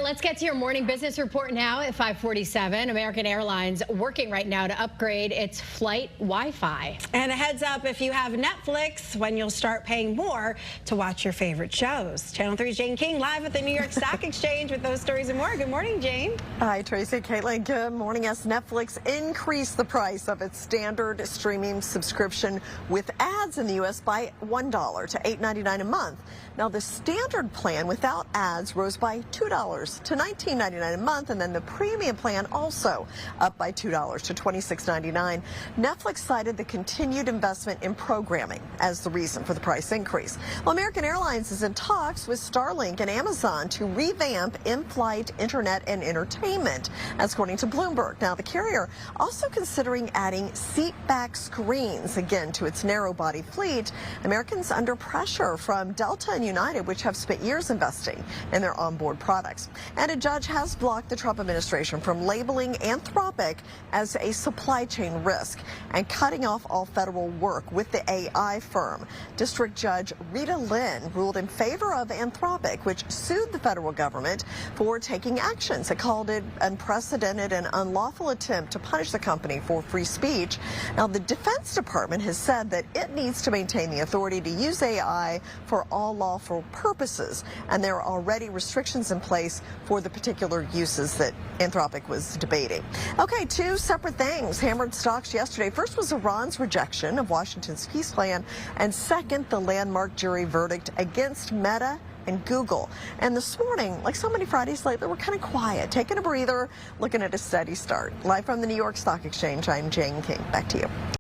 let's get to your morning business report now at 5:47. American Airlines working right now to upgrade its flight Wi-Fi. And a heads up, if you have Netflix, when you'll start paying more to watch your favorite shows. Channel 3's Jane King live at the New York Stock Exchange with those stories and more. Good morning, Jane. Hi, Tracy. Caitlin, good morning. As Netflix increased the price of its standard streaming subscription with ads in the U.S. by $1 to $8.99 a month. Now, the standard plan without ads rose by $2 to $19.99 a month, and then the premium plan also up by $2 to $26.99. Netflix cited the continued investment in programming as the reason for the price increase. Well, American Airlines is in talks with Starlink and Amazon to revamp in-flight internet and entertainment, that's according to Bloomberg. Now, the carrier also considering adding seat-back screens again to its narrow-body fleet. Americans under pressure from Delta and United, which have spent years investing in their onboard products. And a judge has blocked the Trump administration from labeling Anthropic as a supply chain risk and cutting off all federal work with the AI firm. District Judge Rita Lynn ruled in favor of Anthropic, which sued the federal government for taking actions. It called it unprecedented and unlawful attempt to punish the company for free speech. Now, the Defense Department has said that it needs to maintain the authority to use AI for all lawful purposes, and there are already restrictions in place for the particular uses that Anthropic was debating. Okay, two separate things hammered stocks yesterday. First was Iran's rejection of Washington's peace plan, and second, the landmark jury verdict against Meta and Google. And this morning, like so many Fridays lately, we're kind of quiet, taking a breather, looking at a steady start. Live from the New York Stock Exchange, I'm Jane King. Back to you.